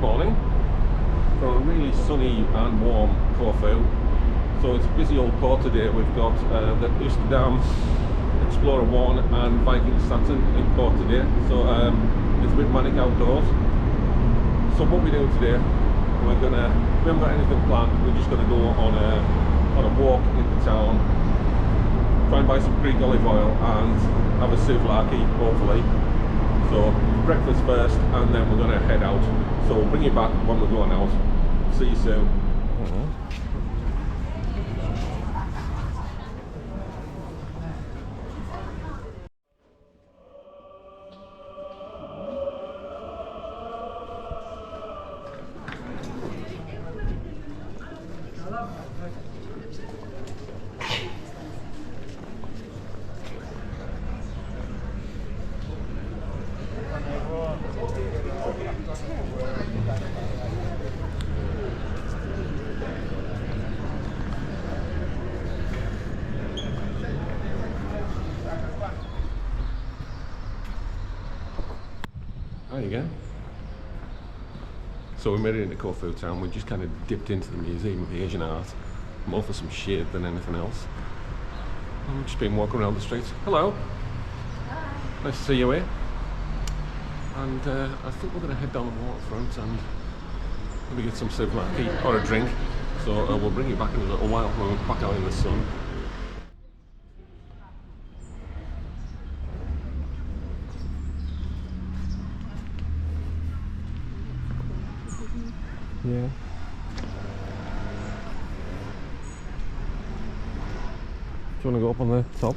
morning from a really sunny and warm Corfu. So it's a busy old port today. We've got the Amsterdam Explorer 1 and Viking Saturn in port today. So it's a bit manic outdoors. So what we're doing today, we haven't got anything planned. We're just gonna go on a walk into town, try and buy some Greek olive oil and have a souvlaki, hopefully. So breakfast first, and then we're gonna head out. So we'll bring you back when we're going out. See you soon. Hi again. So we made it into Corfu Town. We just kind of dipped into the Museum of Asian Art, more for some shade than anything else. I've just been walking around the streets. Hello. Hi. Nice to see you here. And I think we're going to head down the waterfront and maybe get some souvlaki or a drink. So we'll bring you back in a little while when we're back out in the sun. Yeah. Do you want to go up on the top?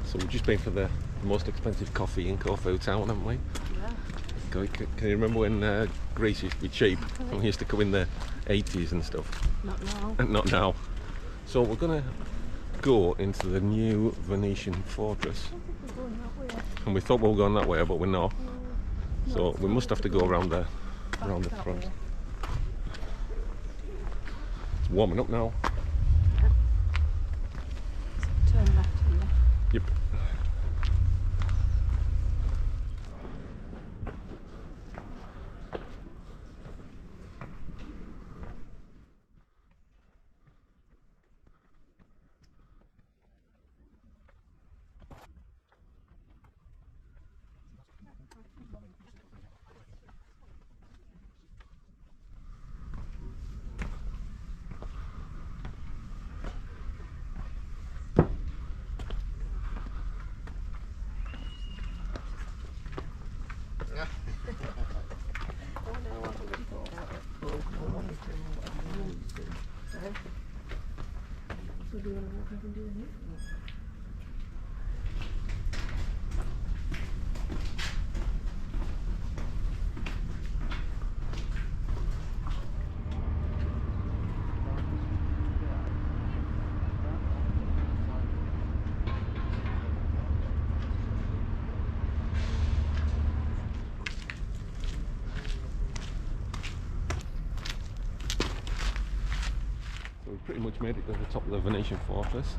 So we've just been for the most expensive coffee in Corfu Town, haven't we? Yeah. Can you remember when Greece used to be cheap? And we used to come in the 80s and stuff? Not now. Not now. So we're going to go into the new Venetian Fortress. I think we're going that way. And we thought we were going that way, but we're not. No, So we must have to go around the that front. way. It's warming up now. Turn left here. Yep. So do you want to walk up and do it? We pretty much made it to the top of the Venetian Fortress.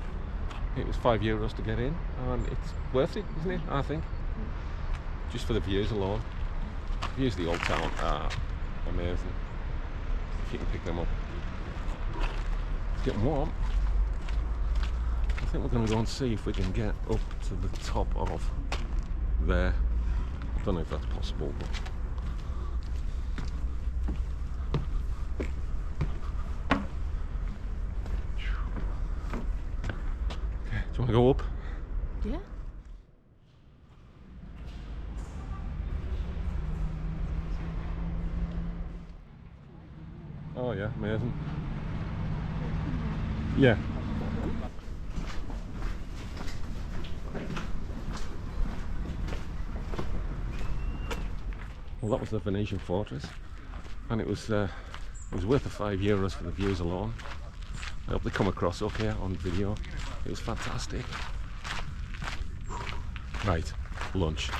It was €5 to get in, and it's worth it, isn't it? I think. Just for the views alone. Views of the old town are amazing. If you can pick them up. It's getting warm. I think we're going to go and see if we can get up to the top of there. I don't know if that's possible, but do you want to go up? Yeah. Oh yeah, amazing. Yeah. Well, that was the Venetian Fortress, and it was worth the €5 for the views alone. I hope they come across okay on video. It was fantastic. Right, lunch.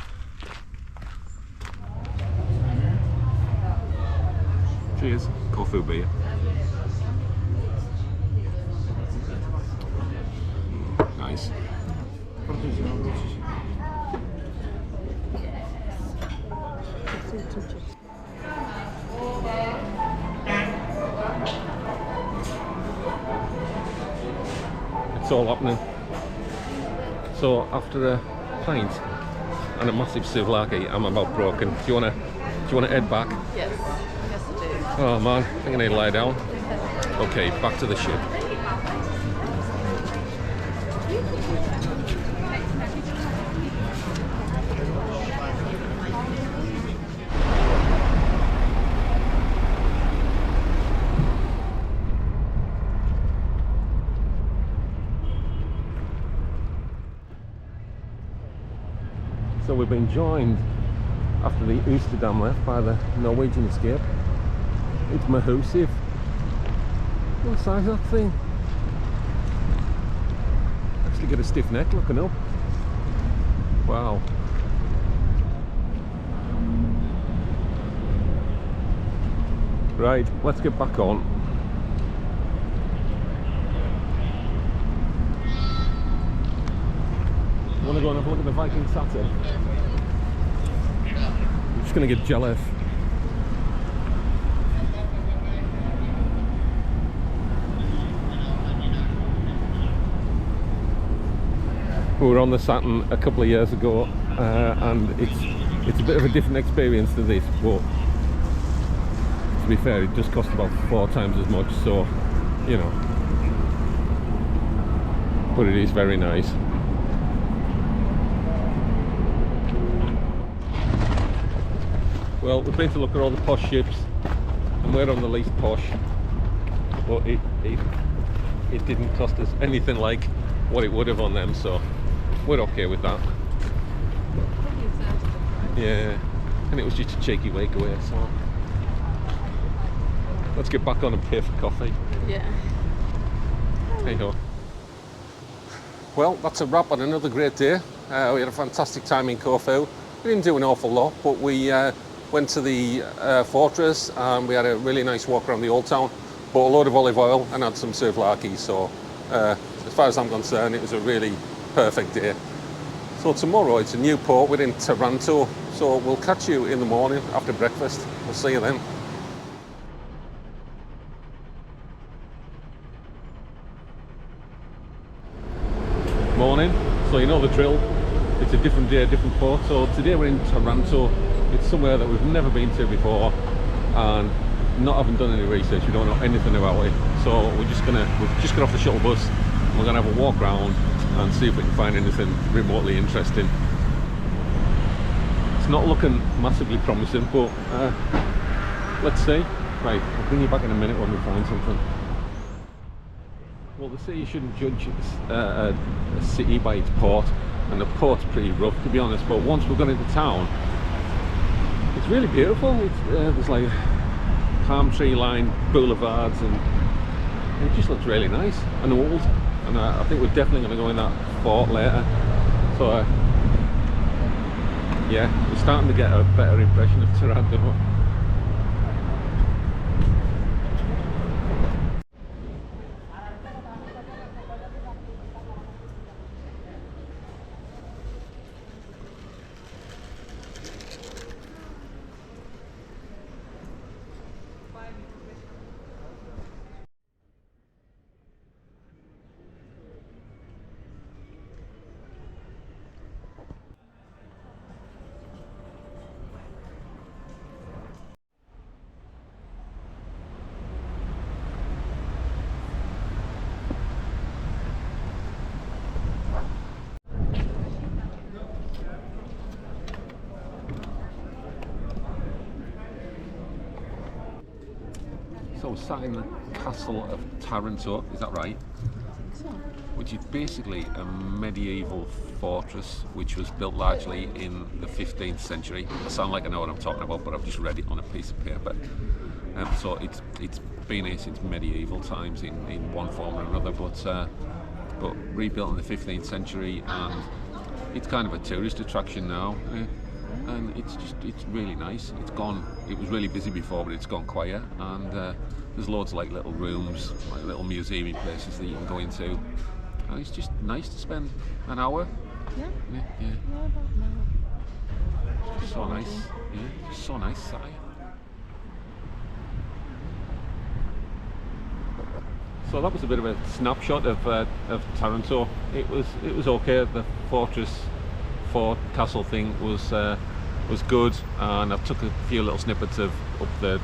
Cheers. Corfu beer. Nice. It's all happening. So after a pint and a massive souvlaki, I'm about broken. Do you wanna head back? Yes. Yes, I do. Oh man, I think I need to lie down. Okay, back to the ship. So we've been joined after the Amsterdam left by the Norwegian escape. It's massive. What size is that thing? Actually get a stiff neck looking up. Wow. Right, let's get back on. You want to go and have a look at the Viking Saturn? I'm just going to get jealous. We were on the Saturn a couple of years ago, and it's a bit of a different experience to this, but to be fair, it just cost about 4 times as much, so you know, but it is very nice. Well, we've been to look at all the posh ships, and we're on the least posh, but it didn't cost us anything like what it would have on them, so we're okay with that. Yeah, and it was just a cheeky week away, so let's get back on and pay for coffee. Yeah. Hey ho. Well, that's a wrap on another great day. We had a fantastic time in Corfu. We didn't do an awful lot, but we went to the fortress, and we had a really nice walk around the old town, bought a load of olive oil and had some souvlaki, so as far as I'm concerned, it was a really perfect day. So tomorrow it's a new port, we're in Taranto, so we'll catch you in the morning after breakfast. We'll see you then. Morning. So you know the drill, it's a different day, different port. So today we're in Taranto. It's somewhere that we've never been to before, and not having done any research, we don't know anything about it. So we've just got off the shuttle bus, and we're gonna have a walk around and see if we can find anything remotely interesting. It's not looking massively promising, but let's see. Right, I'll bring you back in a minute when we find something. Well, they say you shouldn't judge a city by its port, and the port's pretty rough, to be honest, but once we've gone into town, it's really beautiful. There's like palm tree lined boulevards, and it just looks really nice and old, and I think we're definitely going to go in that fort later, so yeah, we're starting to get a better impression of Taranto. we're sat in the castle of Taranto, is that right? Which is basically a medieval fortress which was built largely in the 15th century. I sound like I know what I'm talking about, but I've just read it on a piece of paper. So it's been here since medieval times in one form or another, but rebuilt in the 15th century, and it's kind of a tourist attraction now. And it's really nice. It was really busy before, but it's gone quiet, and there's loads of like little rooms, like little museum places that you can go into, and it's just nice to spend an hour. Yeah. Yeah. About now. It's so nice. Yeah, it's so nice, Si. So that was a bit of a snapshot of Taranto. It was okay. The fort castle thing was good, and I took a few little snippets of up the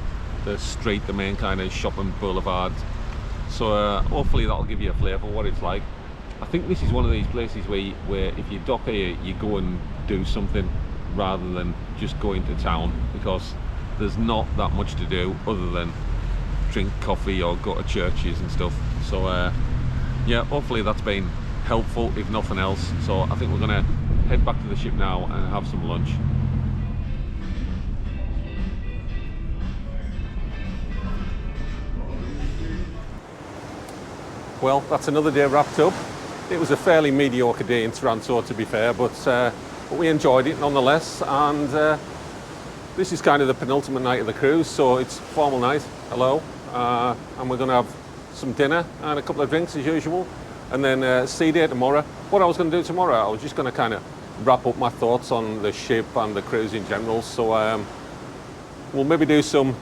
street, the main kind of shopping boulevard. So hopefully that'll give you a flavour of what it's like. I think this is one of these places where if you dock here, you go and do something rather than just go into town, because there's not that much to do other than drink coffee or go to churches and stuff. So yeah, hopefully that's been helpful, if nothing else. So I think we're going to head back to the ship now and have some lunch. Well, that's another day wrapped up. It was a fairly mediocre day in Taranto, to be fair, but we enjoyed it nonetheless, and this is kind of the penultimate night of the cruise, so it's formal night, hello, and we're going to have some dinner and a couple of drinks as usual, and then sea day tomorrow. What I was going to do tomorrow, I was just going to kind of wrap up my thoughts on the ship and the cruise in general, so we'll maybe do some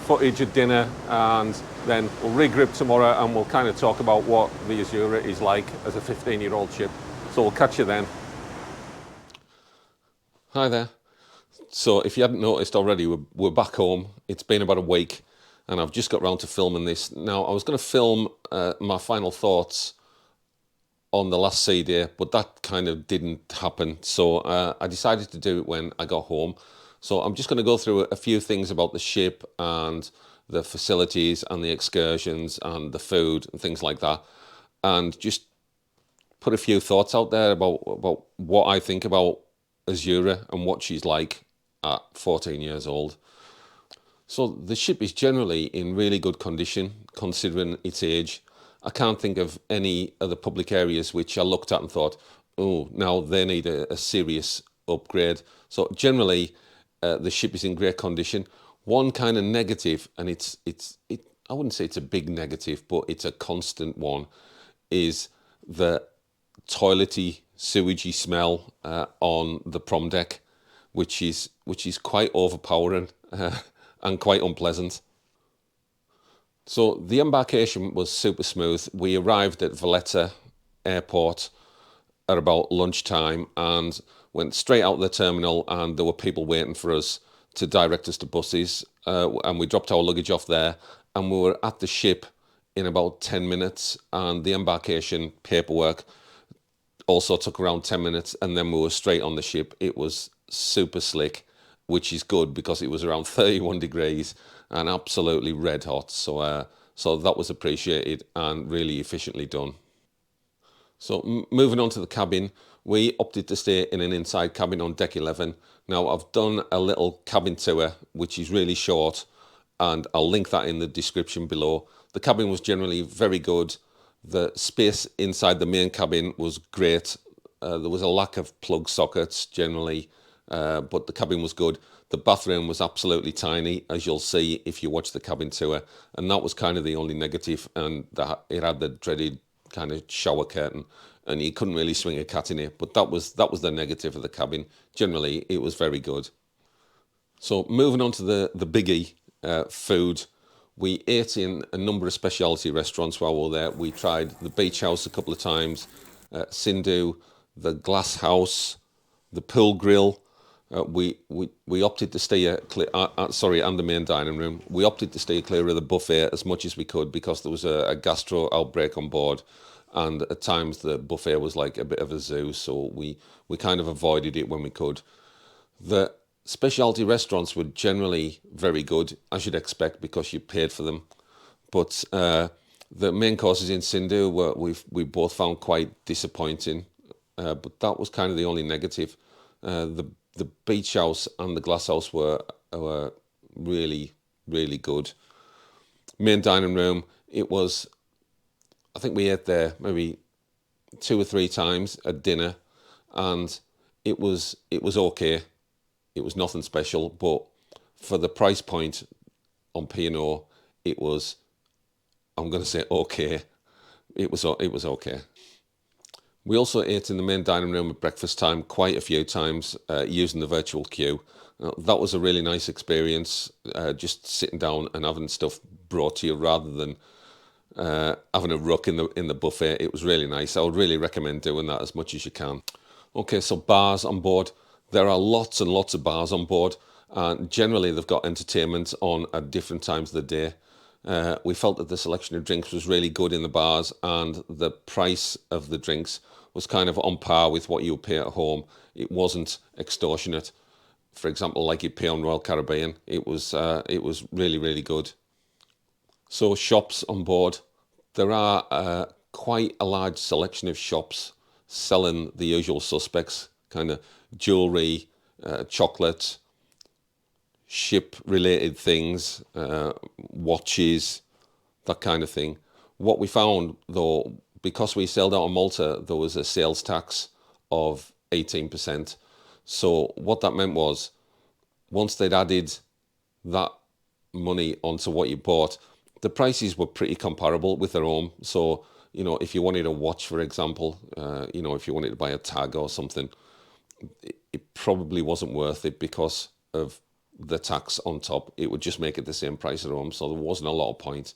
footage at dinner, and then we'll regroup tomorrow and we'll kind of talk about what the Azura is like as a 15-year-old ship. So we'll catch you then. Hi there. So if you hadn't noticed already, we're back home. It's been about a week and I've just got round to filming this. Now, I was going to film my final thoughts on the last sea day, but that kind of didn't happen. So I decided to do it when I got home. So I'm just going to go through a few things about the ship and the facilities and the excursions and the food and things like that, and just put a few thoughts out there about what I think about Azura and what she's like at 14 years old. So the ship is generally in really good condition considering its age. I can't think of any other public areas which I looked at and thought, oh, now they need a serious upgrade. So generally the ship is in great condition. One kind of negative, and I wouldn't say it's a big negative, but it's a constant one, is the toilety, sewagey smell on the prom deck, which is quite overpowering and quite unpleasant. So the embarkation was super smooth. We arrived at Valetta airport at about lunchtime and went straight out of the terminal, and there were people waiting for us to direct us to buses, and we dropped our luggage off there, and we were at the ship in about 10 minutes, and the embarkation paperwork also took around 10 minutes, and then we were straight on the ship. It was super slick, which is good because it was around 31 degrees and absolutely red hot, so that was appreciated and really efficiently done. So moving on to the cabin, we opted to stay in an inside cabin on deck 11. Now, I've done a little cabin tour, which is really short, and I'll link that in the description below. The cabin was generally very good. The space inside the main cabin was great. There was a lack of plug sockets generally, but the cabin was good. The bathroom was absolutely tiny, as you'll see if you watch the cabin tour, and that was kind of the only negative, and it had the dreaded kind of shower curtain, and you couldn't really swing a cat in it, but that was the negative of the cabin. Generally, it was very good. So moving on to the biggie, food. We ate in a number of specialty restaurants while we were there. We tried the Beach House a couple of times, Sindhu, the Glass House, the Pool Grill. We opted to stay and the main dining room. We opted to stay clear of the buffet as much as we could because there was a gastro outbreak on board, and at times the buffet was like a bit of a zoo, so we kind of avoided it when we could. The specialty restaurants were generally very good, as you'd expect, because you paid for them. But the main courses in Sindhu we both found quite disappointing. But that was kind of the only negative. The beach house and the glass house were really, really good. Main dining room, it was, I think we ate there maybe 2 or 3 times at dinner, and it was okay. It was nothing special, but for the price point on P&O, it was, I'm going to say okay. It was okay. We also ate in the main dining room at breakfast time quite a few times using the virtual queue. That was a really nice experience, just sitting down and having stuff brought to you rather than having a ruck in the buffet. It was really nice. I would really recommend doing that as much as you can. Okay, so bars on board. There are lots and lots of bars on board, and generally they've got entertainment on at different times of the day. We felt that the selection of drinks was really good in the bars, and the price of the drinks was kind of on par with what you would pay at home. It wasn't extortionate. For example, like you'd pay on Royal Caribbean. It was really, really good. So shops on board. There are quite a large selection of shops selling the usual suspects, kind of jewellery, chocolate, ship-related things, watches, that kind of thing. What we found, though, because we sailed out of Malta, there was a sales tax of 18%. So what that meant was, once they'd added that money onto what you bought, the prices were pretty comparable with their own. So, you know, if you wanted a watch, for example, you know, if you wanted to buy a tag or something, it probably wasn't worth it because of the tax on top. It would just make it the same price at home, so there wasn't a lot of point.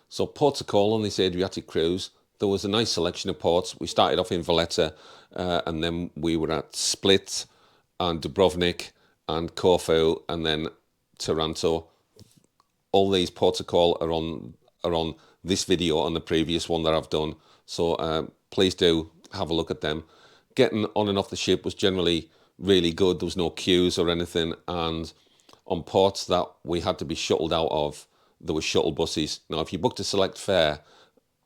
So ports of call on this Adriatic cruise, there was a nice selection of ports. We started off in Valetta, and then we were at Split and Dubrovnik and Corfu and then Taranto. All these ports of call are on this video and the previous one that I've done, so please do have a look at them. Getting on and off the ship was generally really good. There was no queues or anything, and on ports that we had to be shuttled out of, there were shuttle buses. Now, if you booked a select fare,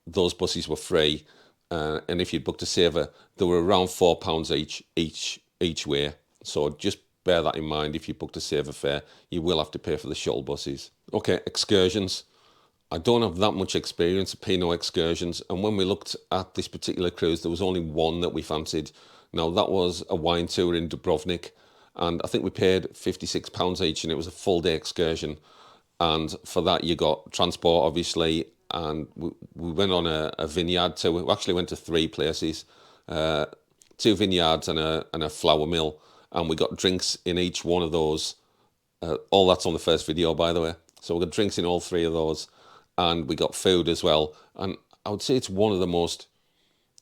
those buses were free, and if you booked a saver, they were around £4 each way. So just bear that in mind. If you booked a saver fare, you will have to pay for the shuttle buses. Okay, excursions. I don't have that much experience of P&O excursions, and when we looked at this particular cruise, there was only one that we fancied. Now, that was a wine tour in Dubrovnik, and I think we paid £56 each, and it was a full day excursion. And for that, you got transport, obviously, and we went on a vineyard tour. We actually went to 3 places, 2 vineyards and a flour mill, and we got drinks in each one of those. All that's on the first video, by the way. So we got drinks in all 3 of those, and we got food as well. And I would say it's one of the most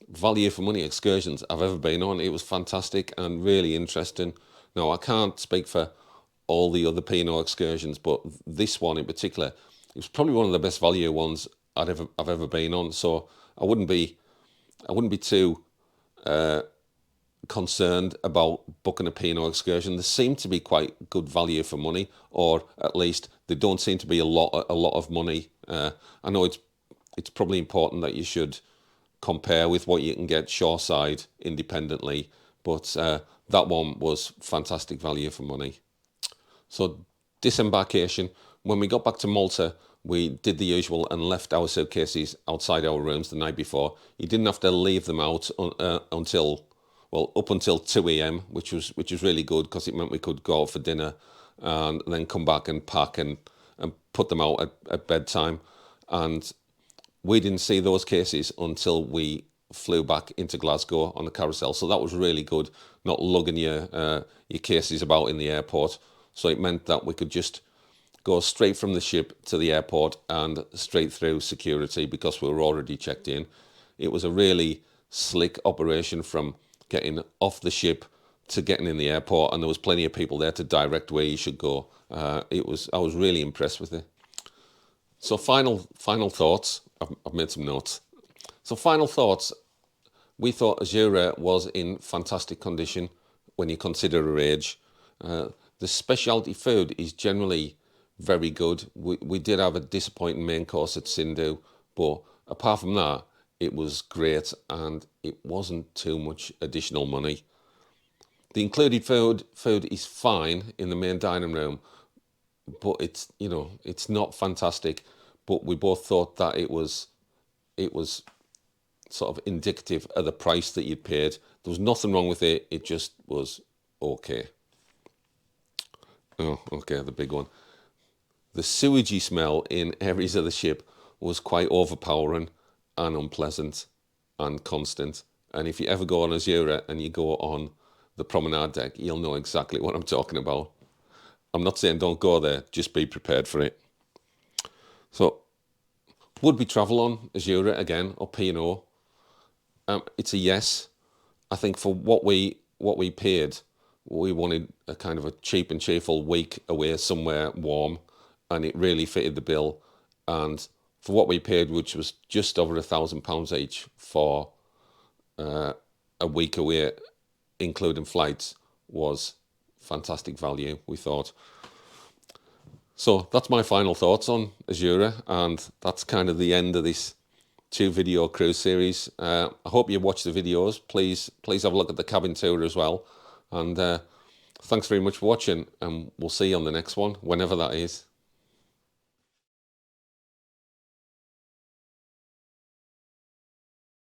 value for money excursions I've ever been on. It was fantastic and really interesting. Now, I can't speak for all the other P&O excursions, but this one in particular, it was probably one of the best value ones I've ever been on. So I wouldn't be too concerned about booking a P&O excursion. They seem to be quite good value for money, or at least they don't seem to be a lot of money. I know it's probably important that you should compare with what you can get shoreside independently, but that one was fantastic value for money. So disembarkation, when we got back to Malta, we did the usual and left our suitcases outside our rooms the night before. You didn't have to leave them out up until 2 a.m, which was really good, because it meant we could go out for dinner and then come back and pack and put them out at bedtime. And we didn't see those cases until we flew back into Glasgow on the carousel. So that was really good, not lugging your cases about in the airport. So it meant that we could just go straight from the ship to the airport and straight through security because we were already checked in. It was a really slick operation from getting off the ship to getting in the airport, and there was plenty of people there to direct where you should go. I was really impressed with it. So final thoughts. I've made some notes. So final thoughts. We thought Azura was in fantastic condition when you consider her age. The specialty food is generally very good. We did have a disappointing main course at Sindhu, but apart from that, it was great and it wasn't too much additional money. The included food is fine in the main dining room, but it's, you know, it's not fantastic. But we both thought that it was sort of indicative of the price that you'd paid. There was nothing wrong with it. It just was okay. Oh, okay, the big one. The sewagey smell in areas of the ship was quite overpowering and unpleasant and constant. And if you ever go on Azura and you go on the promenade deck, you'll know exactly what I'm talking about. I'm not saying don't go there, just be prepared for it. So, would we travel on Azura again, or P&O? It's a yes. I think for what we paid, we wanted a kind of a cheap and cheerful week away somewhere warm, and it really fitted the bill. And for what we paid, which was just over £1,000 each for a week away, including flights, was fantastic value, we thought. So that's my final thoughts on Azura, and that's kind of the end of this 2-video cruise series. I hope you watch the videos. Please have a look at the cabin tour as well. And thanks very much for watching, and we'll see you on the next one, whenever that is.